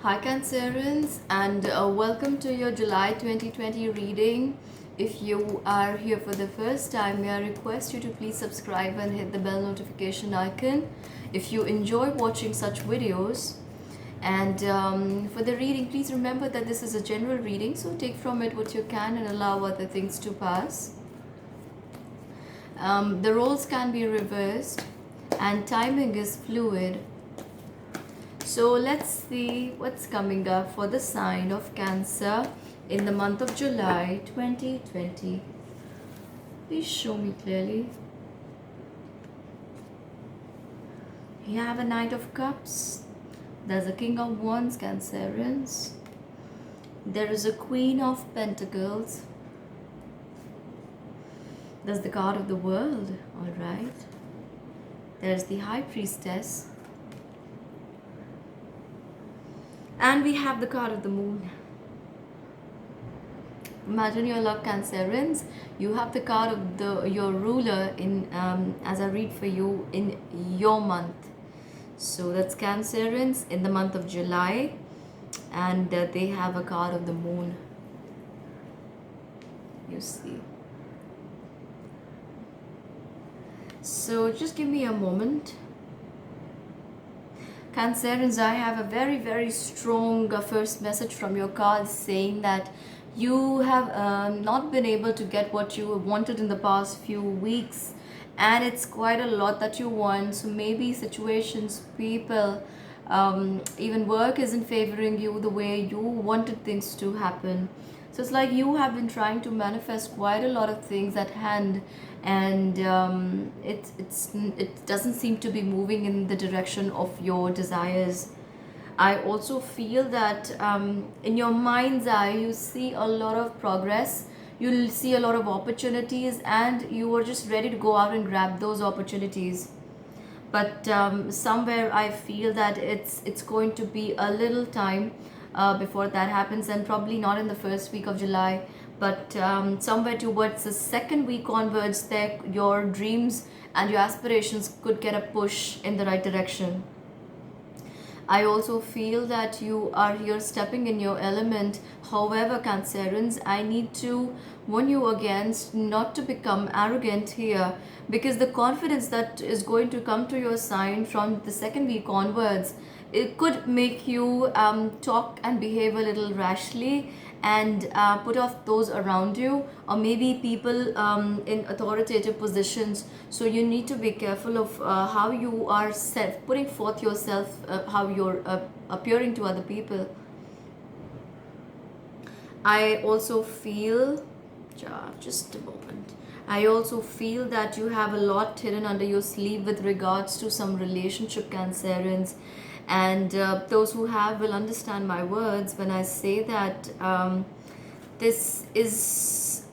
Hi Cancerians, and welcome to your July 2020 reading. If you are here for the first time, may I request you to please subscribe and hit the bell notification icon if you enjoy watching such videos. And for the reading, please remember that this is a general reading, so take from it what you can and allow other things to pass. The roles can be reversed, and timing is fluid. So let's see what's coming up for the sign of Cancer in the month of July 2020. Please show me clearly. You have a Knight of Cups. There's a King of Wands, Cancerians. There is a Queen of Pentacles. There's the card of the World, alright. There's the High Priestess. And we have the card of the Moon. Imagine your luck, Cancerians. You have the card of your ruler in as I read for you in your month. So that's Cancerians in the month of July, and they have a card of the Moon. You see. So just give me a moment. Cancerians, I have a very strong first message from your cards saying that you have not been able to get what you wanted in the past few weeks, and it's quite a lot that you want. So maybe situations, people, even work isn't favoring you the way you wanted things to happen. So it's like you have been trying to manifest quite a lot of things at hand, and it doesn't seem to be moving in the direction of your desires. I also feel that in your mind's eye, you see a lot of progress. You'll see a lot of opportunities, and you are just ready to go out and grab those opportunities. But somewhere I feel that it's going to be a little time before that happens, and probably not in the first week of July, but somewhere towards the second week onwards, there your dreams and your aspirations could get a push in the right direction. I also feel that you are here stepping in your element. However, Cancerians, I need to warn you against not to become arrogant here, because the confidence that is going to come to your sign from the second week onwards, it could make you talk and behave a little rashly, and put off those around you, or maybe people in authoritative positions. So you need to be careful of how you are putting forth yourself, how you're appearing to other people. I also feel, just a moment. I also feel that you have a lot hidden under your sleeve with regards to some relationship, Cancerians. And those who have will understand my words when I say that this is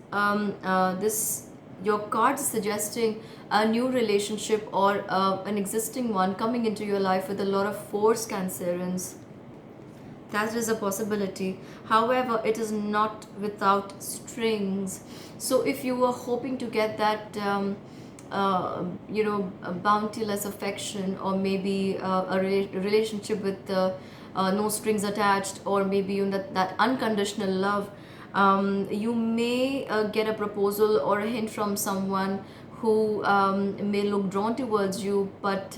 this your card is suggesting a new relationship, or an existing one coming into your life with a lot of force, Cancerians. That is a possibility. However, it is not without strings. So if you were hoping to get that a bountiless affection, or maybe relationship with no strings attached, or maybe that unconditional love, you may get a proposal or a hint from someone who may look drawn towards you, but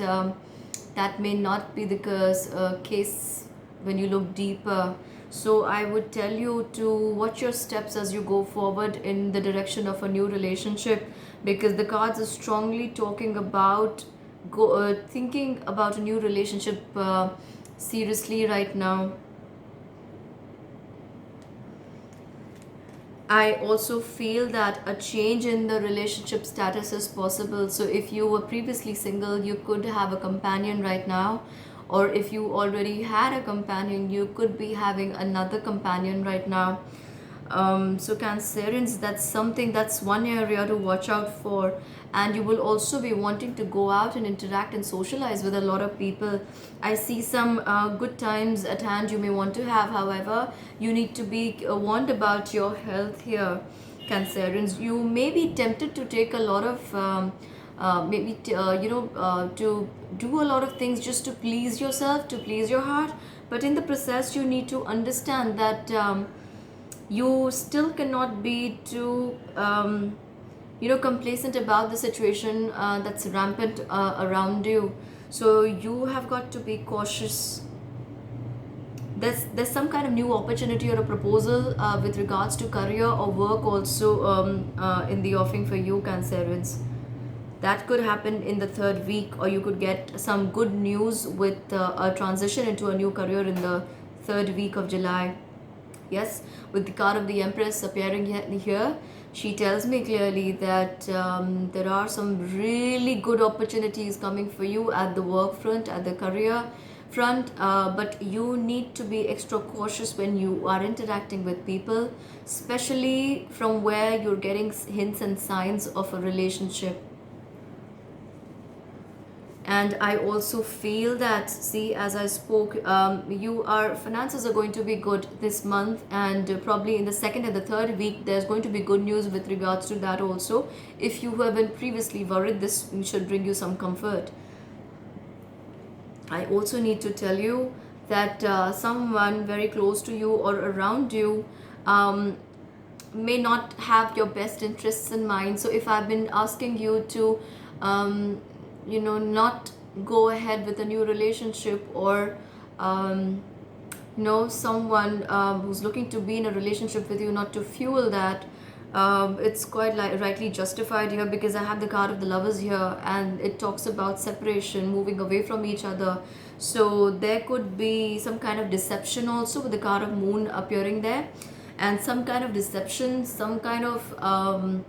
that may not be the case when you look deeper. So I would tell you to watch your steps as you go forward in the direction of a new relationship, because the cards are strongly talking about thinking about a new relationship seriously right now. I also feel that a change in the relationship status is possible. So if you were previously single, you could have a companion right now. Or if you already had a companion, you could be having another companion right now. So Cancerians, that's one area to watch out for. And you will also be wanting to go out and interact and socialize with a lot of people. I see some good times at hand you may want to have. However, you need to be warned about your health here, Cancerians. You may be tempted to take a lot of to do a lot of things just to please yourself, to please your heart. but in the process you need to understand that you still cannot be too complacent about the situation that's rampant around you. So you have got to be cautious. There's some kind of new opportunity or a proposal with regards to career or work also in the offing for you, Cancerians. That could happen in the third week, or you could get some good news with a transition into a new career in the third week of July. Yes, with the card of the Empress appearing here, she tells me clearly that there are some really good opportunities coming for you at the work front, at the career front, but you need to be extra cautious when you are interacting with people, especially from where you're getting hints and signs of a relationship. And I also feel that, see, as I spoke, your finances are going to be good this month, and probably in the second and the third week there's going to be good news with regards to that also. If you have been previously worried, this should bring you some comfort. I also need to tell you that someone very close to you or around you may not have your best interests in mind. So if I've been asking you to not go ahead with a new relationship, or someone who's looking to be in a relationship with you, not to fuel that, it's quite rightly justified here, because I have the card of the Lovers here, and it talks about separation, moving away from each other. So there could be some kind of deception also with the card of Moon appearing there, and some kind of deception, some kind of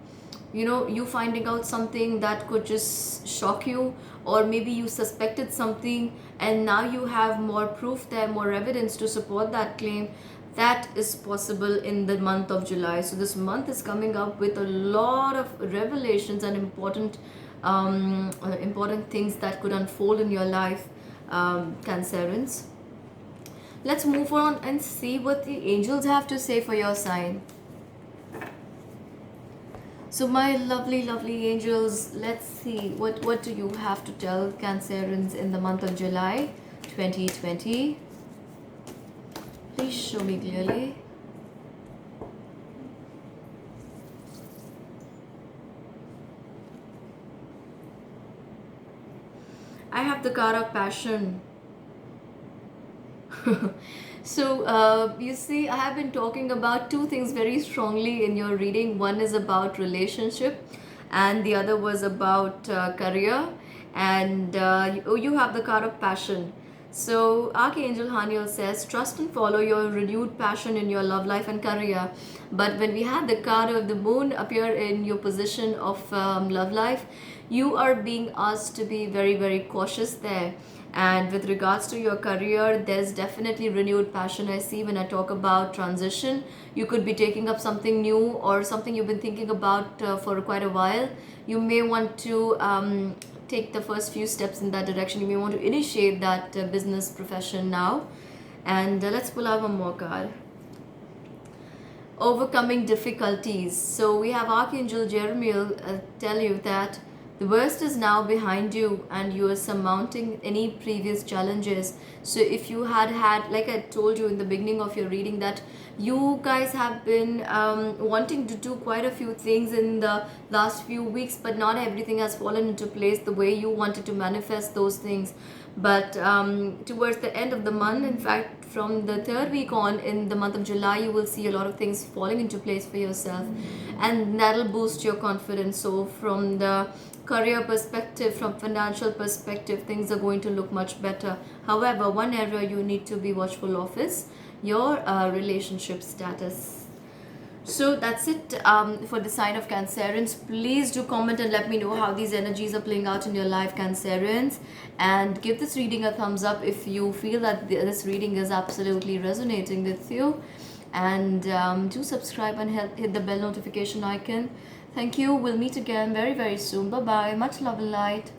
you finding out something that could just shock you, or maybe you suspected something and now you have more proof there, more evidence to support that claim. That is possible in the month of July. So this month is coming up with a lot of revelations and important things that could unfold in your life, Cancerians. Let's move on and see what the angels have to say for your sign. So my lovely, lovely angels, let's see, what do you have to tell Cancerians in the month of July 2020? Please show me clearly. I have the card of Passion. So you see, I have been talking about two things very strongly in your reading. One is about relationship, and the other was about career. And you have the card of Passion. So Archangel Haniel says, trust and follow your renewed passion in your love life and career. But when we had the card of the Moon appear in your position of love life, you are being asked to be very, very cautious there. And with regards to your career, there's definitely renewed passion I see when I talk about transition. You could be taking up something new, or something you've been thinking about for quite a while. You may want to take the first few steps in that direction. You may want to initiate that business profession now. And let's pull out one more card. Overcoming difficulties. So we have Archangel Jeremiel tell you that the worst is now behind you, and you are surmounting any previous challenges. So if you had, like I told you in the beginning of your reading, that you guys have been wanting to do quite a few things in the last few weeks, but not everything has fallen into place the way you wanted to manifest those things. But towards the end of the month, in fact from the third week on in the month of July, you will see a lot of things falling into place for yourself, and that'll boost your confidence. So from the career perspective, from financial perspective, things are going to look much better. However, one area you need to be watchful of is your relationship status. So that's it for the sign of Cancerians. Please do comment and let me know how these energies are playing out in your life, Cancerians, and give this reading a thumbs up if you feel that this reading is absolutely resonating with you. And do subscribe and hit the bell notification icon. Thank you. We'll meet again very, very soon. Bye bye. Much love and light.